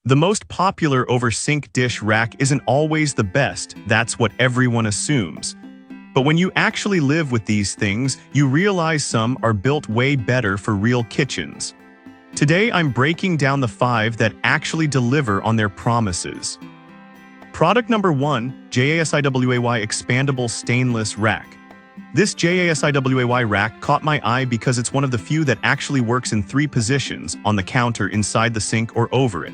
The most popular over-sink dish rack isn't always the best, that's what everyone assumes. But when you actually live with these things, you realize some are built way better for real kitchens. Today I'm breaking down the 5 that actually deliver on their promises. Product number 1, JASIW Expandable Stainless Rack. This JASIW rack caught my eye because it's one of the few that actually works in 3 positions, on the counter, inside the sink, or over it.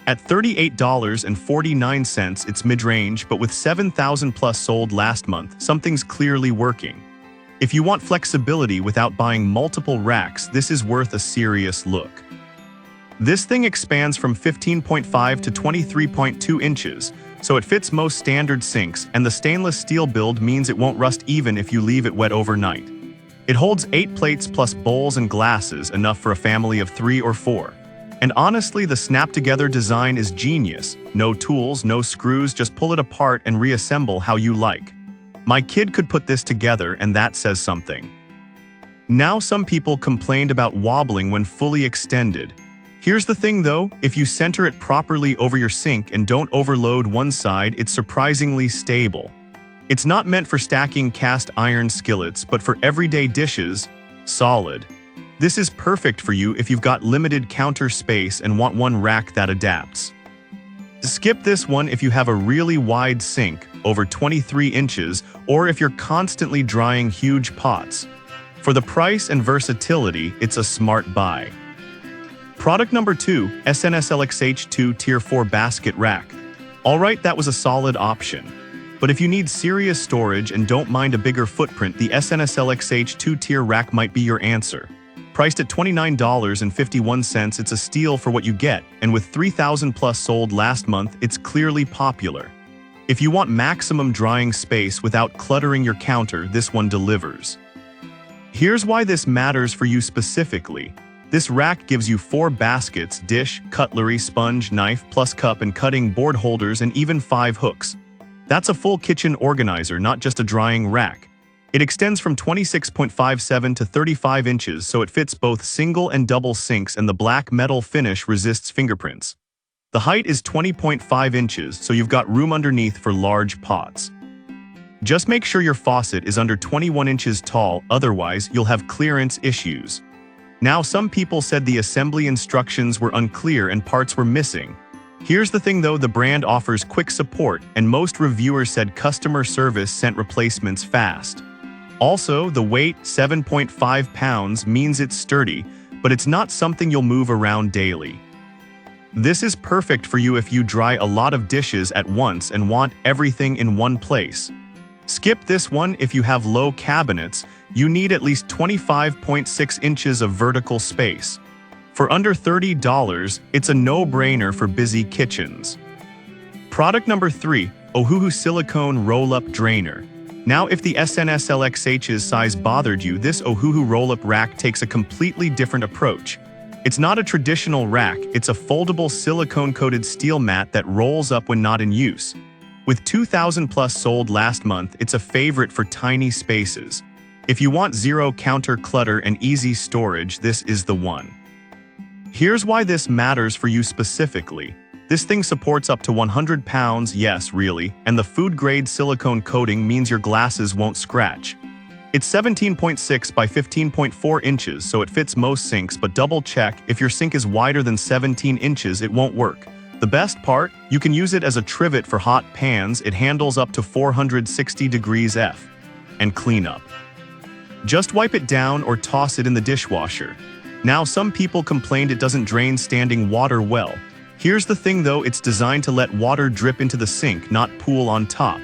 At $38.49, it's mid-range, but with 7,000 plus sold last month, something's clearly working. If you want flexibility without buying multiple racks, this is worth a serious look. This thing expands from 15.5 to 23.2 inches, so it fits most standard sinks, and the stainless steel build means it won't rust even if you leave it wet overnight. It holds 8 plates plus bowls and glasses, enough for a family of 3 or 4. And honestly, the snap-together design is genius. No tools, no screws, just pull it apart and reassemble how you like. My kid could put this together, and that says something. Now, some people complained about wobbling when fully extended. Here's the thing though, if you center it properly over your sink and don't overload one side, it's surprisingly stable. It's not meant for stacking cast iron skillets, but for everyday dishes, solid. This is perfect for you if you've got limited counter space and want one rack that adapts. Skip this one if you have a really wide sink, over 23 inches, or if you're constantly drying huge pots. For the price and versatility, it's a smart buy. Product number 2, SNSLXH2 Tier 4 Basket Rack. Alright, that was a solid option. But if you need serious storage and don't mind a bigger footprint, the SNSLXH2 Tier rack might be your answer. Priced at $29.51, it's a steal for what you get, and with 3,000 plus sold last month, it's clearly popular. If you want maximum drying space without cluttering your counter, this one delivers. Here's why this matters for you specifically. This rack gives you 4 baskets, dish, cutlery, sponge, knife, plus cup and cutting board holders, and even 5 hooks. That's a full kitchen organizer, not just a drying rack. It extends from 26.57 to 35 inches, so it fits both single and double sinks, and the black metal finish resists fingerprints. The height is 20.5 inches, so you've got room underneath for large pots. Just make sure your faucet is under 21 inches tall, otherwise you'll have clearance issues. Now, some people said the assembly instructions were unclear and parts were missing. Here's the thing though, the brand offers quick support, and most reviewers said customer service sent replacements fast. Also, the weight, 7.5 pounds, means it's sturdy, but it's not something you'll move around daily. This is perfect for you if you dry a lot of dishes at once and want everything in one place. Skip this one if you have low cabinets. You need at least 25.6 inches of vertical space. For under $30, it's a no-brainer for busy kitchens. Product number 3, Ohhoo Silicone Roll-Up Drainer. Now, if the SNSLXH's size bothered you, this Ohhoo Rollup rack takes a completely different approach. It's not a traditional rack, it's a foldable silicone-coated steel mat that rolls up when not in use. With 2,000 plus sold last month, it's a favorite for tiny spaces. If you want zero counter clutter and easy storage, this is the one. Here's why this matters for you specifically. This thing supports up to 100 pounds, yes, really, and the food-grade silicone coating means your glasses won't scratch. It's 17.6 by 15.4 inches, so it fits most sinks, but double-check, if your sink is wider than 17 inches, it won't work. The best part? You can use it as a trivet for hot pans. It handles up to 460 degrees F. And clean up. Just wipe it down or toss it in the dishwasher. Now, some people complained it doesn't drain standing water well. Here's the thing though, it's designed to let water drip into the sink, not pool on top.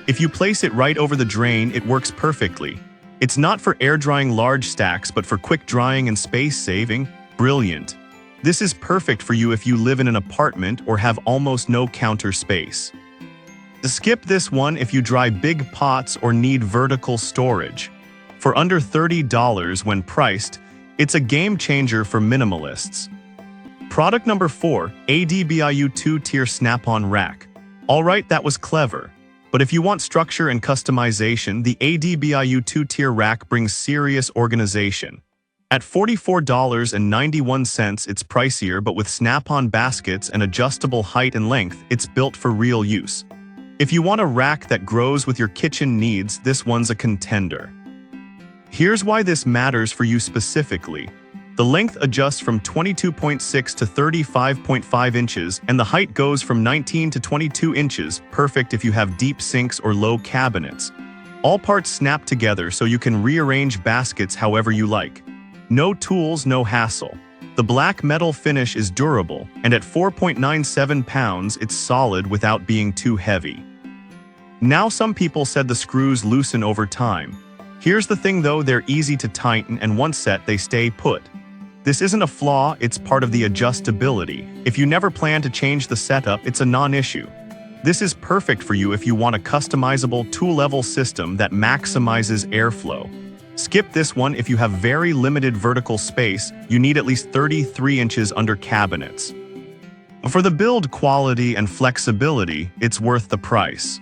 If you place it right over the drain, it works perfectly. It's not for air drying large stacks, but for quick drying and space saving. Brilliant. This is perfect for you if you live in an apartment or have almost no counter space. Skip this one if you dry big pots or need vertical storage. For under $30 when priced, it's a game changer for minimalists. Product number 4, JASIW Tier SnapOn Rack. Alright, that was clever. But if you want structure and customization, the JASIW Tier rack brings serious organization. At $44.91, it's pricier, but with SnapOn baskets and adjustable height and length, it's built for real use. If you want a rack that grows with your kitchen needs, this one's a contender. Here's why this matters for you specifically. The length adjusts from 22.6 to 35.5 inches, and the height goes from 19 to 22 inches, perfect if you have deep sinks or low cabinets. All parts snap together so you can rearrange baskets however you like. No tools, no hassle. The black metal finish is durable, and at 4.97 pounds, it's solid without being too heavy. Now, some people said the screws loosen over time. Here's the thing though, they're easy to tighten, and once set, they stay put. This isn't a flaw, it's part of the adjustability. If you never plan to change the setup, it's a non-issue. This is perfect for you if you want a customizable two-level system that maximizes airflow. Skip this one if you have very limited vertical space. You need at least 33 inches under cabinets. For the build quality and flexibility, it's worth the price.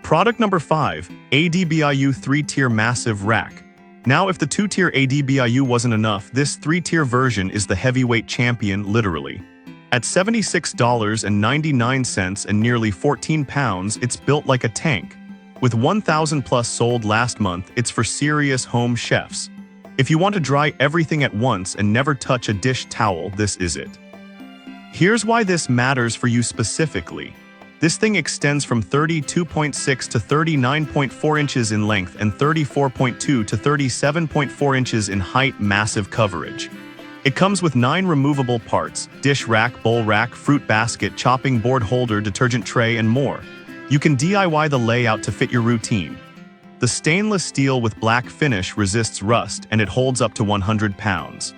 Product number 5, ADBIU 3-Tier Massive Rack. Now, if the 2-tier ADBIU wasn't enough, this 3-tier version is the heavyweight champion, literally. At $76.99 and nearly 14 pounds, it's built like a tank. With 1,000 plus sold last month, it's for serious home chefs. If you want to dry everything at once and never touch a dish towel, this is it. Here's why this matters for you specifically. This thing extends from 32.6 to 39.4 inches in length and 34.2 to 37.4 inches in height, massive coverage. It comes with 9 removable parts: dish rack, bowl rack, fruit basket, chopping board holder, detergent tray, and more. You can DIY the layout to fit your routine. The stainless steel with black finish resists rust, and it holds up to 100 pounds.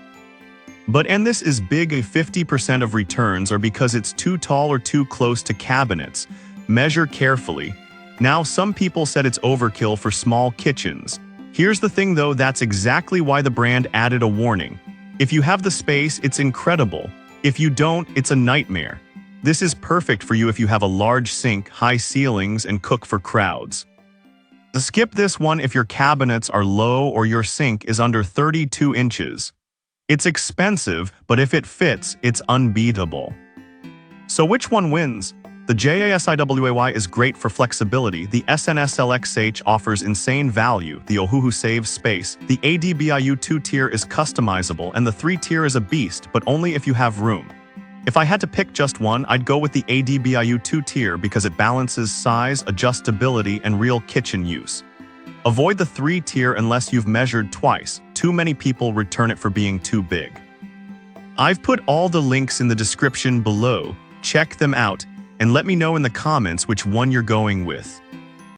And this is big, 50% of returns are because it's too tall or too close to cabinets. Measure carefully. Now, some people said it's overkill for small kitchens. Here's the thing though, that's exactly why the brand added a warning. If you have the space, it's incredible. If you don't, it's a nightmare. This is perfect for you if you have a large sink, high ceilings, and cook for crowds. Skip this one if your cabinets are low or your sink is under 32 inches. It's expensive, but if it fits, it's unbeatable. So which one wins? The JASIW is great for flexibility, the SNSLXH offers insane value, the Ohhoo saves space, the ADBIU 2-tier is customizable, and the 3-tier is a beast, but only if you have room. If I had to pick just one, I'd go with the ADBIU 2-tier because it balances size, adjustability, and real kitchen use. Avoid the 3-tier unless you've measured twice. Too many people return it for being too big. I've put all the links in the description below. Check them out and let me know in the comments which one you're going with.